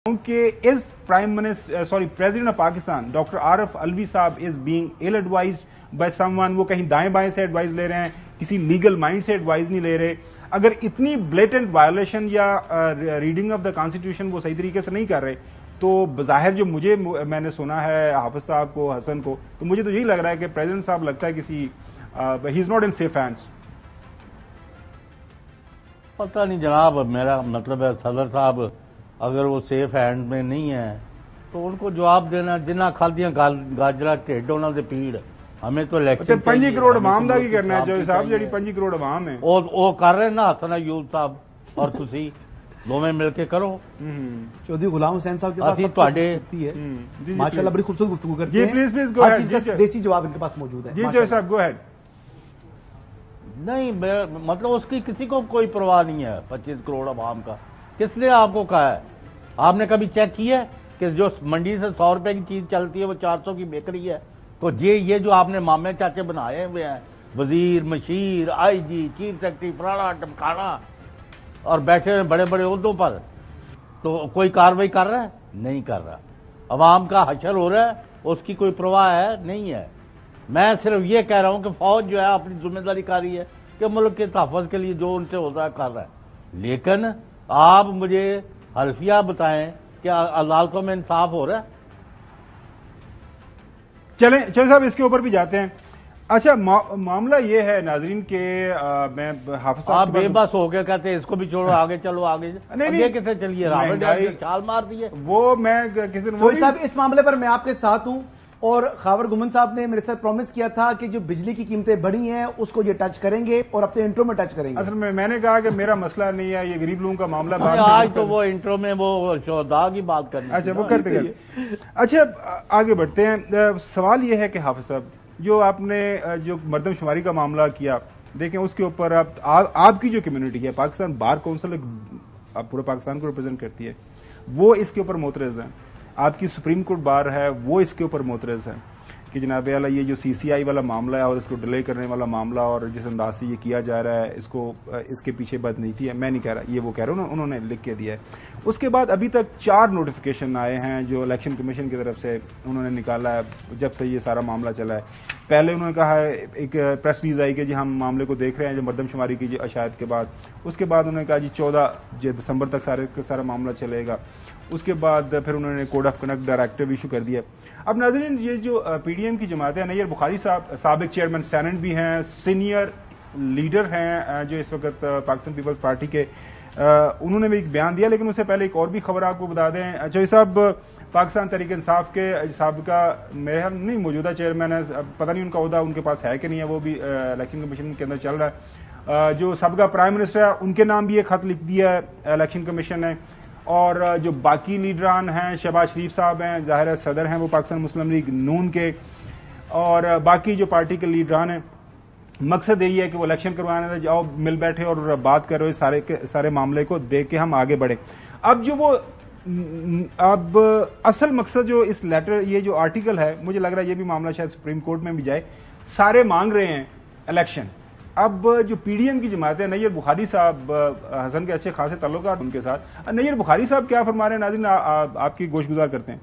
کہ is prime minister president of Pakistan doctor Arif Alvi صاحب is being ill advised by someone. وہ کہیں دائیں بائیں سے ایڈوائز لے رہے ہیں, کسی لیگل مائنڈ سے ایڈوائز نہیں لے رہے. اگر اتنی بلیٹنٹ وائلیشن یا ریڈنگ آف دا کانسٹیٹیوشن وہ صحیح طریقے سے نہیں کر رہے, تو بظاہر جو میں نے سنا ہے حافظ صاحب کو, حسن کو, تو مجھے تو یہی لگ رہا ہے کہ پریزیڈنٹ صاحب لگتا ہے کسی ہی is not in safe hands. پتہ نہیں جناب, میرا مطلب ہے صدر صاحب اگر وہ سیف ہینڈ میں نہیں ہے تو ان کو جواب دینا, جنہ کھادیاں گاجرا ٹھڈ انہوں نے پیڑ. ہمیں تو الیکشن 5 کروڑ عوام دا کی کرنا ہے جو صاحب, جڑی 5 کروڑ عوام ہے وہ کر رہے نا حسن ایوب صاحب اور تسی دونوں مل کے کرو. چودھری غلام حسین صاحب کے پاس ماشاءاللہ بڑی خوبصورت گفتگو کرتے ہیں. جی پلیز گو ہیڈ, دیسی جواب ان کے پاس موجود ہے. جی جو صاحب گو ہیڈ. نہیں مطلب اس کی کسی کو کوئی پرواہ نہیں ہے 25 کروڑ عوام کا. کس نے آپ کو کہا ہے؟ آپ نے کبھی چیک کیا ہے کہ جو منڈی سے 100 روپے کی چیز چلتی ہے وہ 400 کی بک رہی ہے؟ تو یہ جو آپ نے مامے چاچے بنائے ہوئے ہیں, وزیر, مشیر, آئی جی, چیف سیکرٹری, فلانا ٹمکانا, اور بیٹھے ہوئے بڑے بڑے عہدوں پر, تو کوئی کاروائی کر رہا ہے؟ نہیں کر رہا. عوام کا حشر ہو رہا ہے, اس کی کوئی پرواہ ہے؟ نہیں ہے. میں صرف یہ کہہ رہا ہوں کہ فوج جو ہے اپنی ذمہ داری کر رہی ہے کہ ملک کے تحفظ کے لیے جو ان سے ہوتا ہے کر رہا ہے. لیکن آپ مجھے حلفیہ بتائیں کہ عدالتوں میں انصاف ہو رہا ہے؟ چلیں صاحب اس کے اوپر بھی جاتے ہیں. اچھا معاملہ یہ ہے ناظرین کہ میں حافظ صاحب آپ بے بس ہو کے کہتے ہیں اس کو بھی چھوڑو, آگے چلو, آگے کسے چلیے, راوٹ چھال مار دیے. وہ میں کسی چودھری صاحب اس معاملے پر میں آپ کے ساتھ ہوں, اور خاور گمن صاحب نے میرے ساتھ پرومس کیا تھا کہ جو بجلی کی قیمتیں بڑھی ہیں اس کو یہ ٹچ کریں گے اور اپنے انٹرو میں ٹچ کریں گے. اصل میں نے کہا کہ میرا مسئلہ نہیں ہے, یہ غریب لوگوں کا معاملہ. آج تو وہ انٹرو میں وہ شہداء کی بات کرنی. اچھا وہ کرتے گئے. اچھا آگے بڑھتے ہیں. سوال یہ ہے کہ حافظ صاحب جو آپ نے جو مردم شماری کا معاملہ کیا, دیکھیں اس کے اوپر آپ کی جو کمیونٹی ہے, پاکستان بار کونسل پورے پاکستان کو ریپرزینٹ کرتی ہے, وہ اس کے اوپر معترض ہیں. آپ کی سپریم کورٹ بار ہے وہ اس کے اوپر معترض ہے کہ جناب اعلیٰ یہ جو سی سی آئی والا معاملہ ہے اور اس کو ڈیلے کرنے والا معاملہ اور جس انداز سے یہ کیا جا رہا ہے, اس کے پیچھے بدنیتی ہے. میں نہیں کہہ رہا, یہ وہ کہہ رہا ہوں, انہوں نے لکھ کے دیا ہے. اس کے بعد ابھی تک 4 نوٹیفیکیشن آئے ہیں جو الیکشن کمیشن کی طرف سے انہوں نے نکالا ہے جب سے یہ سارا معاملہ چلا ہے. پہلے انہوں نے کہا ہے, ایک پریس ریلیز آئی کہ جی ہم معاملے کو دیکھ رہے ہیں جو مردم شماری کی اشاعت کے بعد. اس کے بعد انہوں نے کہا جی 14 دسمبر تک سارا معاملہ چلے گا. اس کے بعد پھر انہوں نے code of conduct directive issue کر دیا. اب ناظرین یہ جو پی ڈی ایم کی جماعت ہے, نیر بخاری صاحب سابق چیئرمین سینٹ بھی ہیں, سینئر لیڈر ہیں جو اس وقت پاکستان پیپلز پارٹی کے, انہوں نے بھی ایک بیان دیا. لیکن اس سے پہلے ایک اور بھی خبر آپ کو بتا دیں. چوہدری صاحب پاکستان تحریک انصاف کے سابقہ میرے خیال نہیں موجودہ چیئرمین ہے, پتہ نہیں ان کا عہدہ ان کے پاس ہے کہ نہیں ہے, وہ بھی الیکشن کمیشن کے اندر چل رہا ہے. جو سابقہ پرائم منسٹر ہے ان کے نام بھی ایک خط لکھ دیا ہے الیکشن کمیشن نے. اور جو باقی لیڈران ہیں, شہباز شریف صاحب ہیں, ظاہر صدر ہیں وہ پاکستان مسلم لیگ نون کے, اور باقی جو پارٹی کے لیڈران ہیں, مقصد یہی ہے کہ وہ الیکشن کروانے سے جاؤ, مل بیٹھے اور بات کرو سارے معاملے کو دیکھ کے ہم آگے بڑھیں. اب اصل مقصد جو اس لیٹر یہ جو آرٹیکل ہے, مجھے لگ رہا ہے یہ بھی معاملہ شاید سپریم کورٹ میں بھی جائے. سارے مانگ رہے ہیں الیکشن. اب جو پی ڈی ایم کی جماعت ہے, نیر بخاری صاحب, حسن کے اچھے خاصے تعلقات ان کے ساتھ, نیر بخاری صاحب کیا فرما رہے ہیں ناظرین آپ کی گوش گزار کرتے ہیں.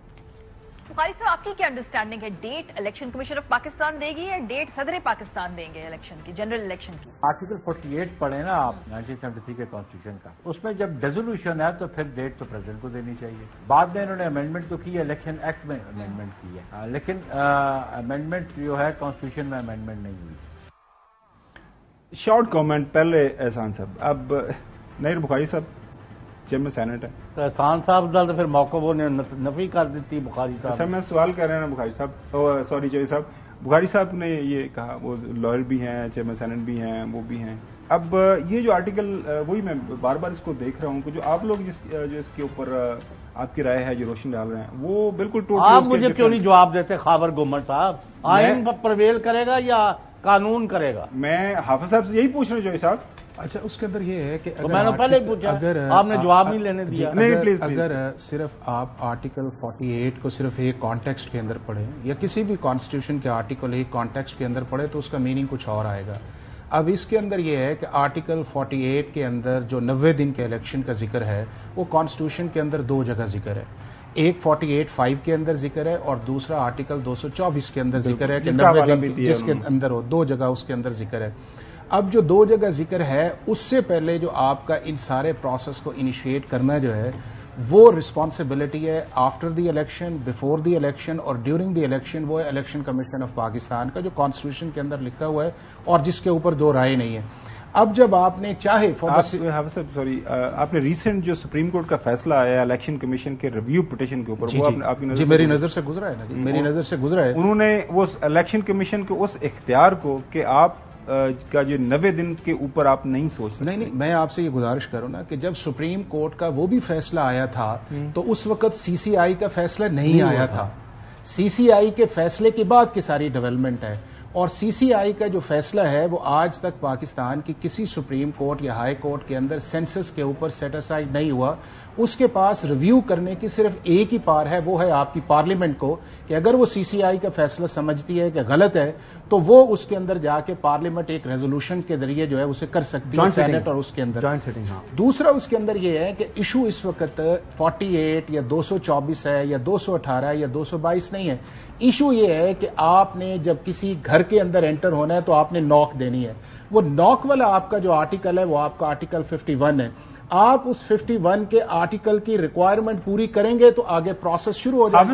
بخاری صاحب آپ کی کیا انڈرسٹینڈنگ ہے, date election commission of Pakistan دے گی یا ڈیٹ صدر پاکستان دیں گے الیکشن کی, جنرل الیکشن کی؟ آرٹیکل 48 پڑھیں نا آپ 1973 کے کانسٹیٹیوشن کا, اس میں جب ڈیزولوشن ہے تو پھر ڈیٹ تو پریزیڈنٹ کو دینی چاہیے. بعد میں انہوں نے امینڈمنٹ تو کی ہے, الیکشن ایکٹ میں امینڈمنٹ کی ہے, لیکن امینڈمنٹ جو ہے کانسٹیٹیوشن میں امینڈمنٹ نہیں ہوئی. شارٹ کامنٹ پہلے احسان صاحب. اب نیر بخاری صاحب چیئرمین سینٹ ہے, تو احسان صاحب تو پھر موقع وہ نے نفی کر دیتی بخاری صاحب. سر میں سوال کر رہا ہوں نا بخاری صاحب, سوری چوہدری صاحب, بخاری صاحب نے یہ کہا وہ لائر بھی ہیں, چیئرمین سینٹ بھی ہیں, وہ بھی ہیں. اب یہ جو آرٹیکل, وہی میں بار بار اس کو دیکھ رہا ہوں کہ جو آپ لوگ جو اس کے اوپر آپ کی رائے ہے جو روشن ڈال رہے ہیں وہ بالکل ٹوٹل. آپ مجھے کیوں نہیں جواب دیتے خاور گمن صاحب, آئین پرویل کرے گا یا قانون کرے گا؟ میں حافظ صاحب سے یہی پوچھ رہا ہوں چوہدری صاحب. اچھا اس کے اندر یہ ہے کہ میں نے پہلے پوچھا, آپ نے جواب نہیں لینے دیا. اگر صرف آپ آرٹیکل 48 کو صرف ایک کانٹیکسٹ کے اندر پڑھیں یا کسی بھی کانسٹیٹیوشن کے آرٹیکل ایک کانٹیکسٹ کے اندر پڑھیں تو اس کا میننگ کچھ اور آئے گا. اب اس کے اندر یہ ہے کہ آرٹیکل 48 کے اندر جو 90 دن کے الیکشن کا ذکر ہے وہ کانسٹیٹیوشن کے اندر 2 جگہ ذکر ہے. ایک 48(5) کے اندر ذکر ہے اور دوسرا آرٹیکل 224 کے اندر ذکر ہے کہ 90 دن جس کے اندر ہو. 2 جگہ اس کے اندر ذکر ہے. اب جو 2 جگہ ذکر ہے اس سے پہلے جو آپ کا ان سارے پروسیس کو انیشیٹ کرنا جو ہے وہ رسپانسبلٹی ہے after the election, before the election اور ڈیورنگ دی الیکشن. وہ ہے الیکشن کمیشن آف پاکستان کا جو کانسٹیٹیوشن کے اندر لکھا ہوا ہے اور جس کے اوپر 2 رائے نہیں ہے. اب جب آپ نے چاہے آپ نے ریسنٹ جو سپریم کورٹ کا فیصلہ آیا الیکشن کمیشن کے ریویو پٹیشن کے اوپر, وہ آپ کی نظر میری نظر سے گزرا ہے نا, میری نظر سے گزرا ہے. انہوں نے وہ الیکشن کمیشن کے اس اختیار کو کہ آپ کا جو 90 دن کے اوپر آپ نہیں سوچ سکتے. نہیں, میں آپ سے یہ گزارش کروں نا کہ جب سپریم کورٹ کا وہ بھی فیصلہ آیا تھا تو اس وقت سی سی آئی کا فیصلہ نہیں آیا تھا. سی سی آئی کے فیصلے کے بعد کی ساری ڈیولپمنٹ ہے اور سی سی آئی کا جو فیصلہ ہے وہ آج تک پاکستان کی کسی سپریم کورٹ یا ہائی کورٹ کے اندر سینسس کے اوپر سیٹ اسائڈ نہیں ہوا. اس کے پاس ریویو کرنے کی صرف ایک ہی پار ہے, وہ ہے آپ کی پارلیمنٹ کو کہ اگر وہ سی سی آئی کا فیصلہ سمجھتی ہے کہ غلط ہے تو وہ اس کے اندر جا کے پارلیمنٹ ایک ریزولوشن کے ذریعے جو ہے اسے کر سکتی ہے سینٹ اور اس کے اندر. دوسرا اس کے اندر یہ ہے کہ ایشو اس وقت 48 یا 224 ہے یا 218 یا 222 نہیں ہے. ایشو یہ ہے کہ آپ نے جب کسی گھر کے اندر انٹر ہونا ہے تو آپ نے ناک دینی ہے. وہ ناک والا آپ کا جو آرٹیکل ہے وہ آپ کا آرٹیکل 51 ہے. آپ اس 51 کے آرٹیکل کی ریکوائرمنٹ پوری کریں گے تو آگے پروسیس شروع ہو جائے گا.